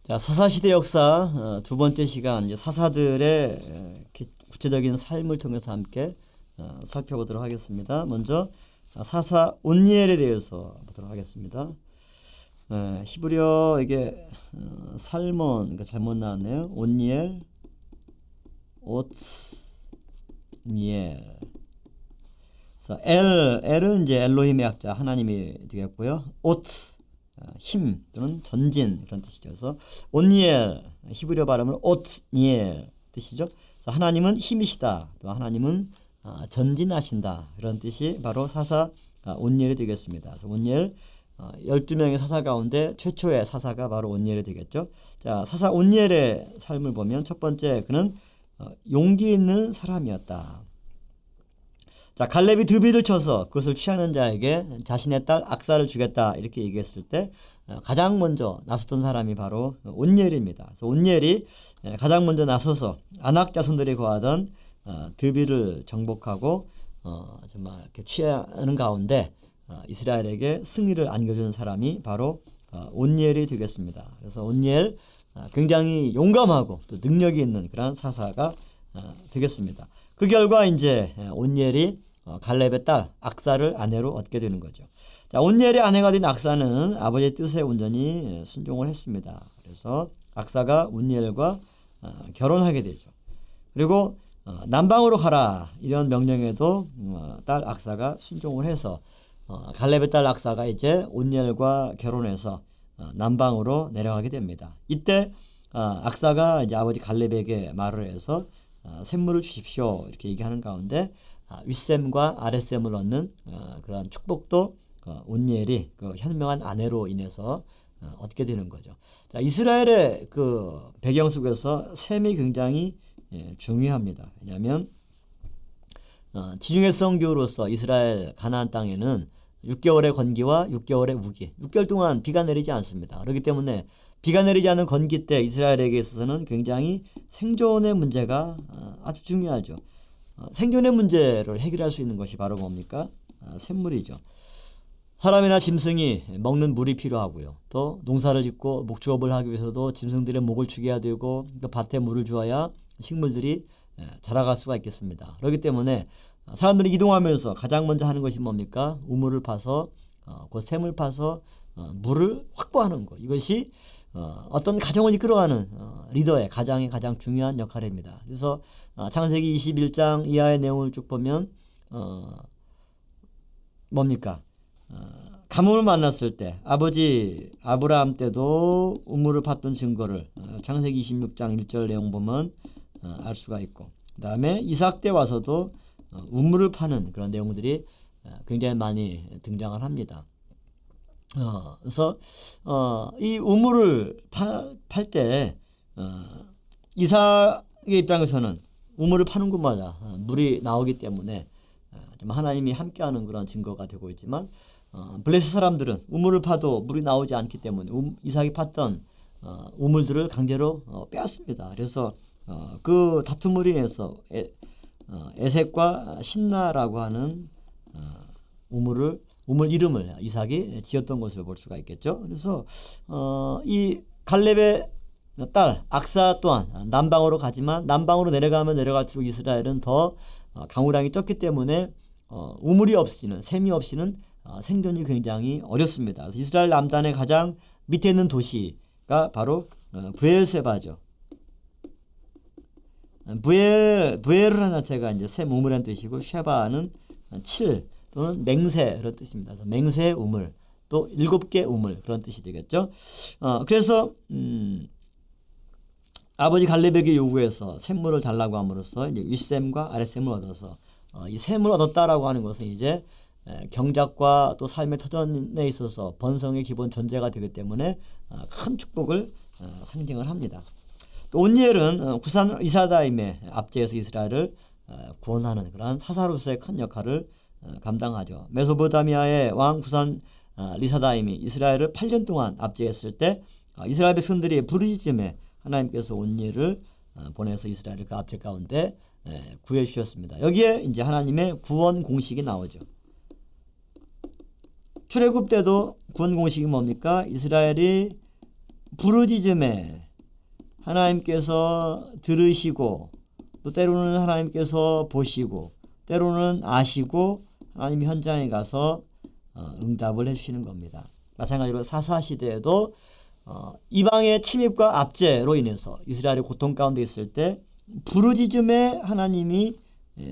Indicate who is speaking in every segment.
Speaker 1: 자, 사사시대 역사 두 번째 시간 이제 사사들의 구체적인 삶을 통해서 함께 살펴보도록 하겠습니다. 먼저 사사 온니엘에 대해서 보도록 하겠습니다. 히브리어 이게 살몬 그러니까 잘못 나왔네요. 온니엘, 오츠니엘. 그래서 엘은 이제 엘로힘의 약자 하나님이 되겠고요. 오츠 힘 또는 전진 그런 뜻이죠. 그래서 온니엘 히브리어 발음은 오트니엘 뜻이죠. 그래서 하나님은 힘이시다. 또 하나님은 전진하신다. 이런 뜻이 바로 사사 온니엘이 되겠습니다. 그래서 온니엘 12명의 사사 가운데 최초의 사사가 바로 온니엘이 되겠죠. 자, 사사 온니엘의 삶을 보면 첫 번째 그는 용기 있는 사람이었다. 자, 갈렙이 드비를 쳐서 그것을 취하는 자에게 자신의 딸 악사를 주겠다 이렇게 얘기했을 때 가장 먼저 나섰던 사람이 바로 온니엘입니다. 그래서 온니엘이 가장 먼저 나서서 아낙 자손들이 거하던 드비를 정복하고 정말 이렇게 취하는 가운데 이스라엘에게 승리를 안겨주는 사람이 바로 온니엘이 되겠습니다. 그래서 온니엘 굉장히 용감하고 또 능력이 있는 그런 사사가 되겠습니다. 그 결과 이제 온니엘이 갈렙의 딸 악사를 아내로 얻게 되는 거죠. 자, 온니엘의 아내가 된 악사는 아버지의 뜻에 온전히 순종을 했습니다. 그래서 악사가 온니엘과 결혼하게 되죠. 그리고 남방으로 가라 이런 명령에도 딸 악사가 순종을 해서 갈렙의 딸 악사가 이제 온니엘과 결혼해서 남방으로 내려가게 됩니다. 이때 악사가 이제 아버지 갈렙에게 말을 해서 샘물을 주십시오 이렇게 얘기하는 가운데 윗샘과 아랫샘을 얻는 그런 축복도 온니엘이 그 현명한 아내로 인해서 얻게 되는 거죠. 자, 이스라엘의 그 배경 속에서 셈이 굉장히 중요합니다. 왜냐하면 지중해 성교로서 이스라엘 가나안 땅에는 6개월의 건기와 6개월의 우기 6개월 동안 비가 내리지 않습니다. 그렇기 때문에 비가 내리지 않은 건기 때 이스라엘에게 있어서는 굉장히 생존의 문제가 아주 중요하죠. 생존의 문제를 해결할 수 있는 것이 바로 뭡니까? 샘물이죠. 사람이나 짐승이 먹는 물이 필요하고요. 또 농사를 짓고 목축업을 하기 위해서도 짐승들의 목을 축여야 되고 또 밭에 물을 주어야 식물들이 자라갈 수가 있겠습니다. 그렇기 때문에 사람들이 이동하면서 가장 먼저 하는 것이 뭡니까? 우물을 파서 그 샘을 파서 물을 확보하는 것. 이것이 어떤 가정을 이끌어가는 리더의 가장의 가장 중요한 역할입니다. 그래서 창세기 21장 이하의 내용을 쭉 보면 뭡니까? 가뭄을 만났을 때 아버지 아브라함 때도 우물을 팠던 증거를 창세기 26장 1절 내용 보면 알 수가 있고 그 다음에 이삭 때 와서도 우물을 파는 그런 내용들이 굉장히 많이 등장을 합니다. 그래서 이 우물을 팔 때 이삭의 입장에서는 우물을 파는 곳마다 물이 나오기 때문에 하나님이 함께하는 그런 증거가 되고 있지만 블레셋 사람들은 우물을 파도 물이 나오지 않기 때문에 이삭이 팠던 우물들을 강제로 빼앗습니다. 그래서 그 다툼으로 인해서 에색과 신나라고 하는 우물 이름을 이삭이 지었던 것을 볼 수가 있겠죠. 그래서 이 갈렙의 딸 악사 또한 남방으로 가지만 남방으로 내려가면 내려갈수록 이스라엘은 더 강우량이 적기 때문에 우물이 없이는 샘이 없이는 생존이 굉장히 어렵습니다. 그래서 이스라엘 남단의 가장 밑에 있는 도시가 바로 브엘세바죠. 브엘이라는 자체가 이제 샘 우물이라는 뜻이고 쉐바는 7 또는 맹세 그런 뜻입니다. 그래서 맹세 우물 또 7개 우물 그런 뜻이 되겠죠. 그래서 아버지 갈렙에게 요구해서 샘물을 달라고 함으로써 이제 윗샘과 아랫샘을 얻어서 이 샘을 얻었다라고 하는 것은 이제 경작과 또 삶의 터전에 있어서 번성의 기본 전제가 되기 때문에 큰 축복을 상징을 합니다. 또 온니엘은 구산 리사다임의 압제에서 이스라엘을 구원하는 그러한 사사로서의 큰 역할을 감당하죠. 메소포타미아의 왕 구산 리사다임이 이스라엘을 8년 동안 압제했을 때 이스라엘 백성들이 부르짖음에 하나님께서 온니엘을 보내서 이스라엘을 그 압제 가운데 구해 주셨습니다. 여기에 이제 하나님의 구원 공식이 나오죠. 출애굽 때도 구원 공식이 뭡니까? 이스라엘이 부르짖음에 하나님께서 들으시고 또 때로는 하나님께서 보시고 때로는 아시고 하나님 현장에 가서 응답을 해주시는 겁니다. 마찬가지로 사사시대에도 이방의 침입과 압제로 인해서 이스라엘이 고통 가운데 있을 때 부르짖음에 하나님이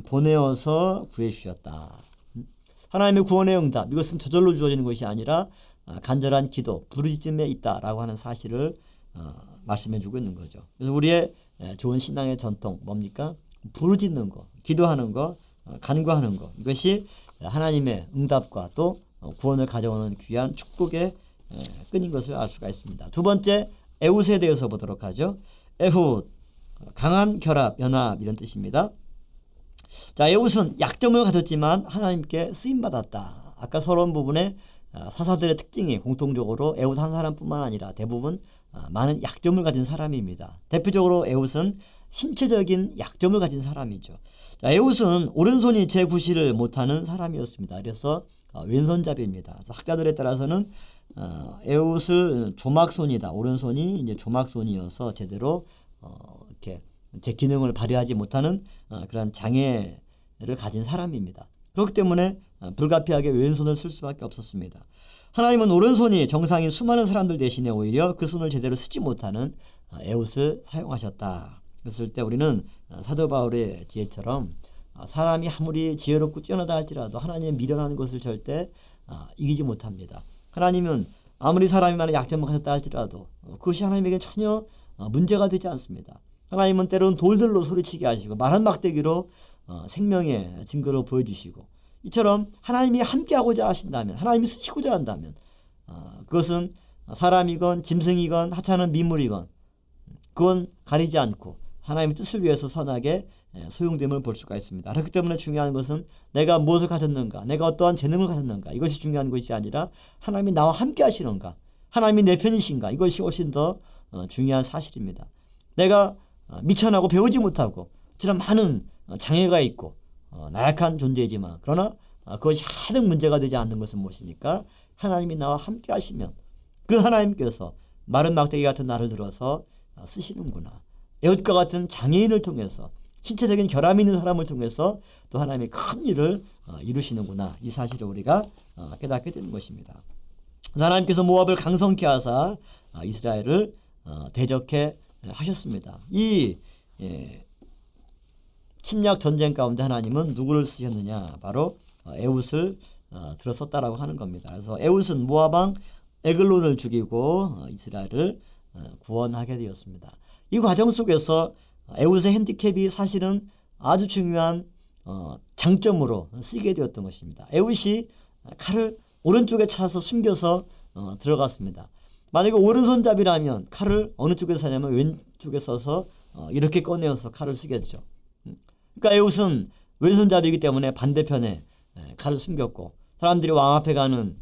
Speaker 1: 보내어서 구해주셨다. 하나님의 구원의 응답, 이것은 저절로 주어지는 것이 아니라 간절한 기도, 부르짖음에 있다라고 하는 사실을 말씀해주고 있는 거죠. 그래서 우리의 좋은 신앙의 전통 뭡니까? 부르짖는 거, 기도하는 거, 간구하는 거, 이것이 하나님의 응답과 또 구원을 가져오는 귀한 축복의 끈인 것을 알 수가 있습니다. 두 번째, 에훗에 대해서 보도록 하죠. 에훗, 강한 결합, 연합 이런 뜻입니다. 자, 에훗은 약점을 가졌지만 하나님께 쓰임받았다. 아까 서론 부분에 사사들의 특징이 공통적으로 에훗 한 사람뿐만 아니라 대부분 많은 약점을 가진 사람입니다. 대표적으로 에훗은 신체적인 약점을 가진 사람이죠. 자, 에훗은 오른손이 제구시를 못하는 사람이었습니다. 그래서 왼손잡이입니다. 그래서 학자들에 따라서는 에훗을 조막손이다. 오른손이 이제 조막손이어서 제대로 이렇게 제 기능을 발휘하지 못하는 그런 장애를 가진 사람입니다. 그렇기 때문에 불가피하게 왼손을 쓸 수밖에 없었습니다. 하나님은 오른손이 정상인 수많은 사람들 대신에 오히려 그 손을 제대로 쓰지 못하는 에훗을 사용하셨다. 그랬을 때 우리는 사도 바울의 지혜처럼 사람이 아무리 지혜롭고 뛰어나다 할지라도 하나님의 미련한 것을 절대 이기지 못합니다. 하나님은 아무리 사람이 많은 약점을 가졌다 할지라도 그것이 하나님에게 전혀 문제가 되지 않습니다. 하나님은 때로는 돌들로 소리치게 하시고 마른 막대기로 생명의 증거를 보여주시고, 이처럼 하나님이 함께하고자 하신다면, 하나님이 쓰시고자 한다면 그것은 사람이건 짐승이건 하찮은 미물이건 그건 가리지 않고 하나님의 뜻을 위해서 선하게 소용됨을 볼 수가 있습니다. 그렇기 때문에 중요한 것은 내가 무엇을 가졌는가, 내가 어떠한 재능을 가졌는가, 이것이 중요한 것이 아니라 하나님이 나와 함께 하시는가, 하나님이 내 편이신가, 이것이 훨씬 더 중요한 사실입니다. 내가 미천하고 배우지 못하고 저런 많은 장애가 있고 나약한 존재이지만, 그러나 그것이 하등 문제가 되지 않는 것은 무엇입니까? 하나님이 나와 함께 하시면 그 하나님께서 마른 막대기 같은 나를 들어서 쓰시는구나. 에훗과 같은 장애인을 통해서, 신체적인 결함이 있는 사람을 통해서 또 하나님의 큰 일을 이루시는구나. 이 사실을 우리가 깨닫게 되는 것입니다. 하나님께서 모압을 강성케 하사 이스라엘을 대적해 하셨습니다. 이 침략 전쟁 가운데 하나님은 누구를 쓰셨느냐? 바로 에훗을 들어섰다라고 하는 겁니다. 그래서 에훗은 모압 왕 에글론을 죽이고 이스라엘을 구원하게 되었습니다. 이 과정 속에서 에훗의 핸디캡이 사실은 아주 중요한 장점으로 쓰이게 되었던 것입니다. 에훗이 칼을 오른쪽에 차서 숨겨서 들어갔습니다. 만약에 오른손잡이라면 칼을 어느 쪽에서 사냐면 왼쪽에 써서 이렇게 꺼내어서 칼을 쓰겠죠. 그러니까 에훗은 왼손잡이이기 때문에 반대편에 칼을 숨겼고, 사람들이 왕 앞에 가는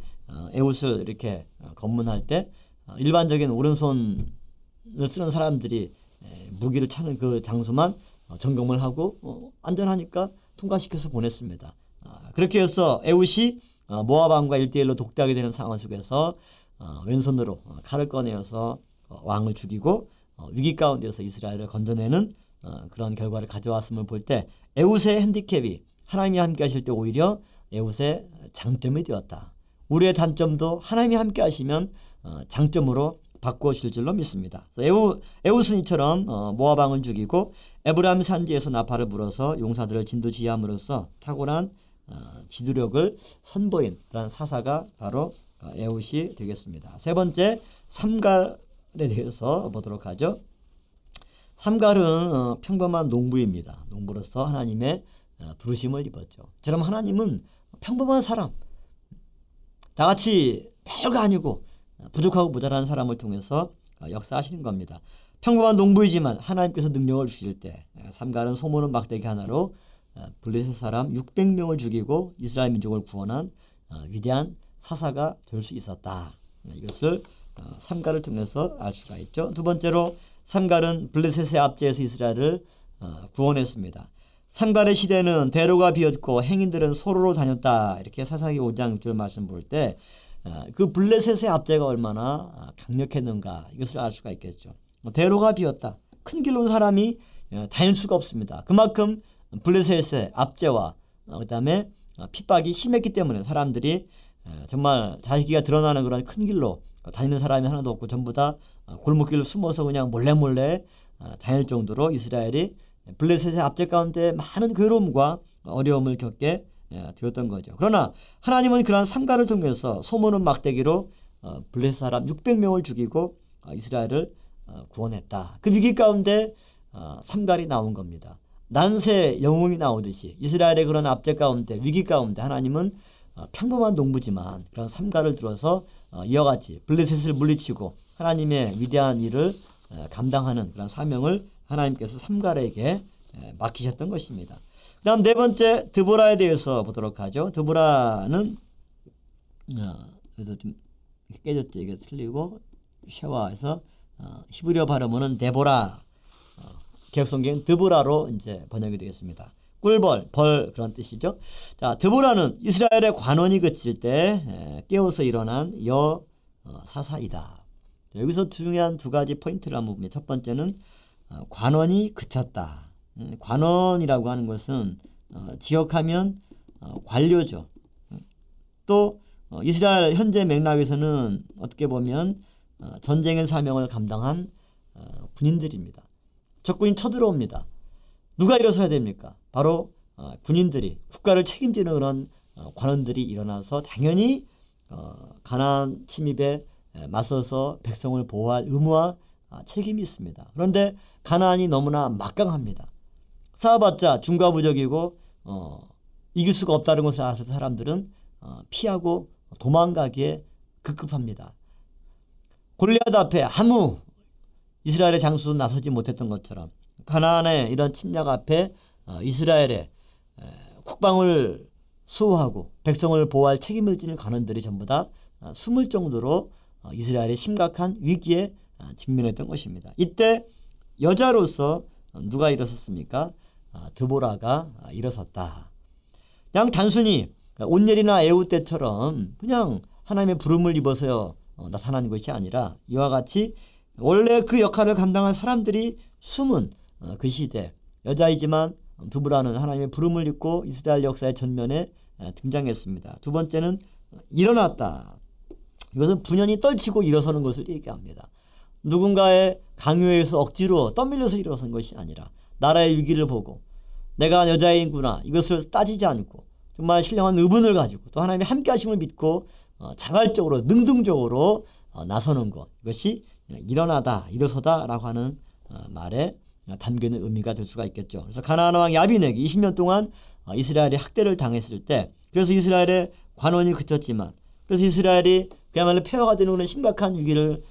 Speaker 1: 에훗을 이렇게 검문할 때 일반적인 오른손을 쓰는 사람들이 무기를 차는 그 장소만 점검을 하고 안전하니까 통과시켜서 보냈습니다. 그렇게 해서 에훗이 모압 왕과 1대1로 독대하게 되는 상황 속에서 왼손으로 칼을 꺼내어서 왕을 죽이고 위기 가운데서 이스라엘을 건져내는 그런 결과를 가져왔음을 볼 때, 에훗의 핸디캡이 하나님이 함께 하실 때 오히려 에훗의 장점이 되었다. 우리의 단점도 하나님이 함께 하시면 장점으로 바꾸어질 줄로 믿습니다. 에훗은 이처럼 모압 왕을 죽이고 에브라임 산지에서 나팔을 불어서 용사들을 진두지휘함으로써 탁월한 지도력을 선보인 그런 사사가 바로 에훗이 되겠습니다. 세 번째, 삼갈에 대해서 보도록 하죠. 삼갈은 평범한 농부입니다. 농부로서 하나님의 부르심을 입었죠. 저럼 하나님은 평범한 사람, 다 같이 별거 아니고 부족하고 모자란 사람을 통해서 역사하시는 겁니다. 평범한 농부이지만 하나님께서 능력을 주실 때 삼갈은 소모는 막대기 하나로 블레셋 사람 600명을 죽이고 이스라엘 민족을 구원한 위대한 사사가 될 수 있었다. 이것을 삼갈을 통해서 알 수가 있죠. 두 번째로, 삼갈은 블레셋의 압제에서 이스라엘을 구원했습니다. 삼갈의 시대는 대로가 비었고 행인들은 소로로 다녔다. 이렇게 사사기 5장 6절 말씀 볼 때 그 블레셋의 압제가 얼마나 강력했는가 이것을 알 수가 있겠죠. 대로가 비었다. 큰 길로 온 사람이 다닐 수가 없습니다. 그만큼 블레셋의 압제와 그다음에 핍박이 심했기 때문에 사람들이 정말 자기가 드러나는 그런 큰 길로 다니는 사람이 하나도 없고 전부 다 골목길로 숨어서 그냥 몰래 다닐 정도로 이스라엘이 블레셋의 압제 가운데 많은 괴로움과 어려움을 겪게 되었던 거죠. 그러나 하나님은 그러한 삼가를 통해서 소문은 막대기로 블레셋 사람 600명을 죽이고 이스라엘을 구원했다. 그 위기 가운데 삼갈이 나온 겁니다. 난세 영웅이 나오듯이 이스라엘의 그런 압제 가운데 위기 가운데 하나님은 평범한 농부지만 그런 삼가를 들어서 이와 같이 블레셋을 물리치고 하나님의 위대한 일을 감당하는 그런 사명을 하나님께서 삼갈에게 맡기셨던 것입니다. 그 다음 네 번째 드보라에 대해서 보도록 하죠. 드보라는 그래서 좀 깨졌죠. 이게 틀리고 쉐와에서 히브리어 발음으로는 데보라, 개혁성경은 드보라로 이제 번역이 되겠습니다. 꿀벌, 벌 그런 뜻이죠. 자, 드보라는 이스라엘의 관원이 그칠 때 깨어서 일어난 사사이다. 여기서 중요한 두 가지 포인트를 한번 봅니다. 첫 번째는 관원이 그쳤다. 관원이라고 하는 것은 지역하면 관료죠. 또 이스라엘 현재 맥락에서는 어떻게 보면 전쟁의 사명을 감당한 군인들입니다. 적군이 쳐들어옵니다. 누가 일어서야 됩니까? 바로 군인들이 국가를 책임지는 그런 관원들이 일어나서 당연히 가나안 침입에 맞서서 백성을 보호할 의무와 책임이 있습니다. 그런데 가나안이 너무나 막강합니다. 싸워봤자 중과부적이고 이길 수가 없다는 것을 알아서 사람들은 피하고 도망가기에 급급합니다. 골리앗 앞에 아무 이스라엘의 장수도 나서지 못했던 것처럼 가나안의 이런 침략 앞에 이스라엘의 국방을 수호하고 백성을 보호할 책임을 지는 관원들이 전부 다 숨을 정도로 이스라엘의 심각한 위기에 직면했던 것입니다. 이때 여자로서 누가 일어섰습니까? 드보라가 일어섰다. 그냥 단순히 온열이나 에우 때처럼 그냥 하나님의 부름을 입어서 나타나는 것이 아니라 이와 같이 원래 그 역할을 감당한 사람들이 숨은 그 시대 여자이지만 드보라는 하나님의 부름을 입고 이스라엘 역사의 전면에 등장했습니다. 두 번째는 일어났다. 이것은 분연히 떨치고 일어서는 것을 얘기합니다. 누군가의 강요에서 억지로 떠밀려서 일어선 것이 아니라 나라의 위기를 보고 내가 여자인구나 이것을 따지지 않고 정말 신령한 의분을 가지고 또 하나님의 함께 하심을 믿고 자발적으로 능동적으로 나서는 것 이것이 일어나다 일어서다 라고 하는 말에 담겨있는 의미가 될 수가 있겠죠. 그래서 가나안 왕 야빈에게 20년 동안 이스라엘이 학대를 당했을 때 그래서 이스라엘의 관원이 그쳤지만 그래서 이스라엘이 그야말로 폐허가 되는 그런 심각한 위기를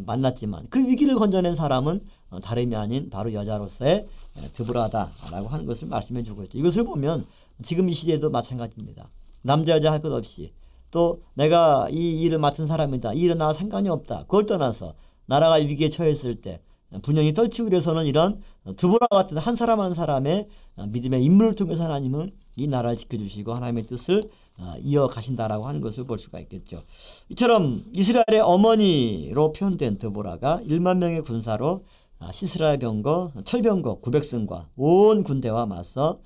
Speaker 1: 만났지만 그 위기를 건져낸 사람은 다름이 아닌 바로 여자로서의 드보라다라고 하는 것을 말씀해 주고 있죠. 이것을 보면 지금 이 시대에도 마찬가지입니다. 남자 여자 할 것 없이 또 내가 이 일을 맡은 사람이다. 이 일은 나와 상관이 없다. 그걸 떠나서 나라가 위기에 처했을 때 분명히 떨치고 그래서는 이런 드보라 같은 한 사람 한 사람의 믿음의 인물을 통해서 하나님은 이 나라를 지켜주시고 하나님의 뜻을 이어가신다라고 하는 것을 볼 수가 있겠죠. 이처럼 이스라엘의 어머니로 표현된 드보라가 1만 명의 군사로 시스라의 병거, 철병거 900승과 온 군대와 맞서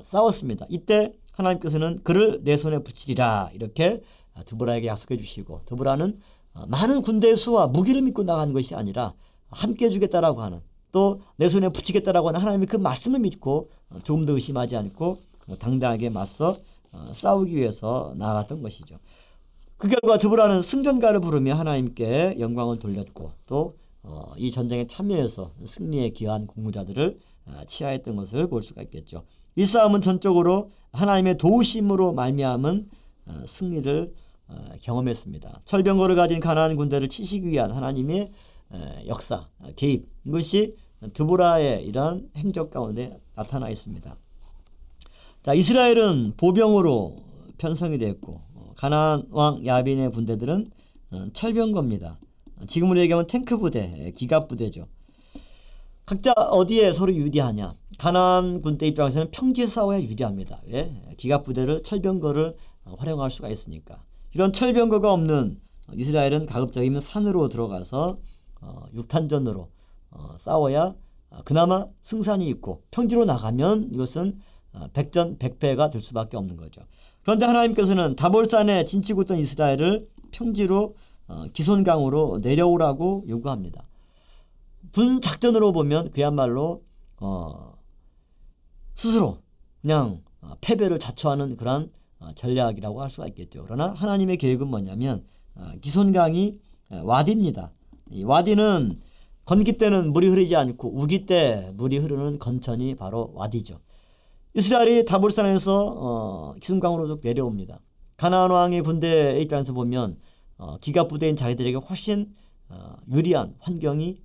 Speaker 1: 싸웠습니다. 이때 하나님께서는 그를 내 손에 붙이리라 이렇게 드보라에게 약속해 주시고 드보라는 많은 군대의 수와 무기를 믿고 나간 것이 아니라 함께 해주겠다라고 하는 또 내 손에 붙이겠다라고 하는 하나님의 그 말씀을 믿고 조금 더 의심하지 않고 당당하게 맞서 싸우기 위해서 나아갔던 것이죠. 그 결과 드보라는 승전가를 부르며 하나님께 영광을 돌렸고 또 이 전쟁에 참여해서 승리에 기여한 공무자들을 치하했던 것을 볼 수가 있겠죠. 이 싸움은 전적으로 하나님의 도우심으로 말미암은 승리를 경험했습니다. 철병거를 가진 가나안 군대를 치시기 위한 하나님의 역사, 개입 이것이 드보라의 이러한 행적 가운데 나타나 있습니다. 자, 이스라엘은 보병으로 편성이 됐고 가나안 왕 야빈의 군대들은 철병거입니다. 지금으로 얘기하면 탱크 부대, 기갑 부대죠. 각자 어디에 서로 유리하냐? 가나안 군대 입장에서는 평지에 싸워야 유리합니다. 왜? 기갑 부대를 철병거를 활용할 수가 있으니까. 이런 철병거가 없는 이스라엘은 가급적이면 산으로 들어가서 육탄전으로 싸워야 그나마 승산이 있고, 평지로 나가면 이것은 백전백패가 될 수밖에 없는 거죠. 그런데 하나님께서는 다볼산에 진치고 있던 이스라엘을 평지로 기손강으로 내려오라고 요구합니다. 군 작전으로 보면 그야말로 스스로 그냥 패배를 자초하는 그런 전략이라고 할 수가 있겠죠. 그러나 하나님의 계획은 뭐냐면 기손강이 와디입니다. 이 와디는 건기 때는 물이 흐르지 않고 우기 때 물이 흐르는 건천이 바로 와디죠. 이스라엘이 다볼산에서 기손강으로 내려옵니다. 가나안 왕의 군대 입장에서 보면 기갑 부대인 자기들에게 훨씬 유리한 환경이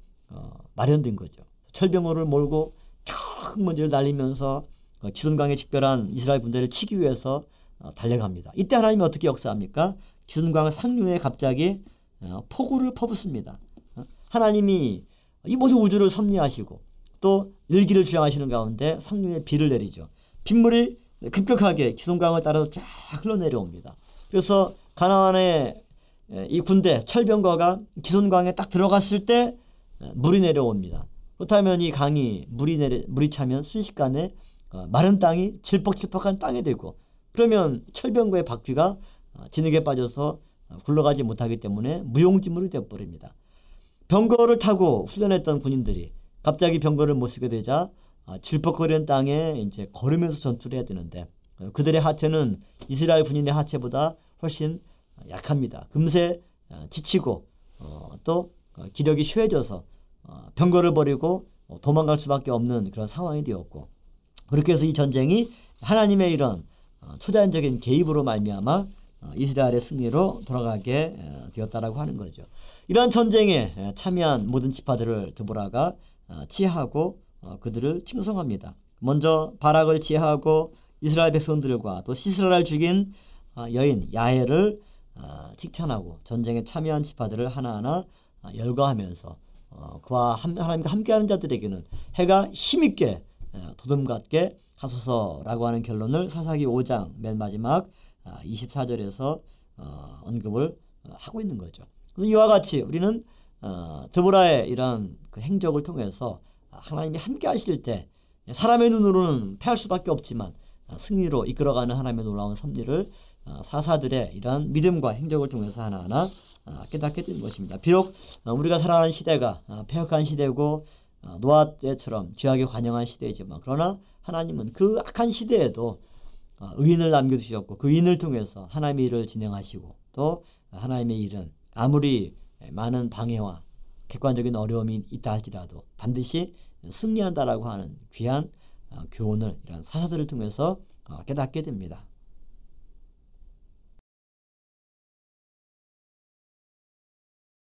Speaker 1: 마련된 거죠. 철병호를 몰고 큰 먼지를 날리면서 기손강에 직별한 이스라엘 군대를 치기 위해서 달려갑니다. 이때 하나님이 어떻게 역사합니까? 기손강 상류에 갑자기 폭우를 퍼붓습니다. 하나님이 이 모든 우주를 섭리하시고 또 일기를 주장하시는 가운데 상류에 비를 내리죠. 빗물이 급격하게 기손강을 따라서 쫙 흘러내려옵니다. 그래서 가나안의 이 군대 철병거가 기손강에 딱 들어갔을 때 물이 내려옵니다. 그렇다면 이 강이 물이 차면 순식간에 마른 땅이 질퍽질퍽한 땅이 되고, 그러면 철병거의 바퀴가 진흙에 빠져서 굴러가지 못하기 때문에 무용지물이 되어버립니다. 병거를 타고 훈련했던 군인들이 갑자기 병거를 못 쓰게 되자 질퍽거리는 땅에 이제 걸으면서 전투를 해야 되는데, 그들의 하체는 이스라엘 군인의 하체보다 훨씬 약합니다. 금세 지치고 또 기력이 쉬워져서 병거를 버리고 도망갈 수밖에 없는 그런 상황이 되었고, 그렇게 해서 이 전쟁이 하나님의 이런 초자연적인 개입으로 말미암아 이스라엘의 승리로 돌아가게 되었다라고 하는 거죠. 이러한 전쟁에 참여한 모든 지파들을 드보라가 치하하고 그들을 칭송합니다. 먼저 바락을 치하하고 이스라엘 백성들과 또 시스라를 죽인 여인 야엘을 칭찬하고 전쟁에 참여한 지파들을 하나하나 열거하면서 그와 하나님과 함께하는 자들에게는 해가 힘있게 도듬갑게 하소서라고 하는 결론을 사사기 5장 맨 마지막 24절에서 언급을 하고 있는 거죠. 그래서 이와 같이 우리는 드보라의 이런 그 행적을 통해서 하나님이 함께 하실 때 사람의 눈으로는 패할 수밖에 없지만 승리로 이끌어가는 하나님의 놀라운 섭리를 사사들의 이런 믿음과 행적을 통해서 하나하나 깨닫게 된 것입니다. 비록 우리가 살아가는 시대가 패역한 시대고 노아 때처럼 죄악에 관영한 시대이지만, 그러나 하나님은 그 악한 시대에도 의인을 남겨두셨고 그 의인을 통해서 하나님의 일을 진행하시고, 또 하나님의 일은 아무리 많은 방해와 객관적인 어려움이 있다 할지라도 반드시 승리한다라고 하는 귀한 교훈을 이런 사사들을 통해서 깨닫게 됩니다.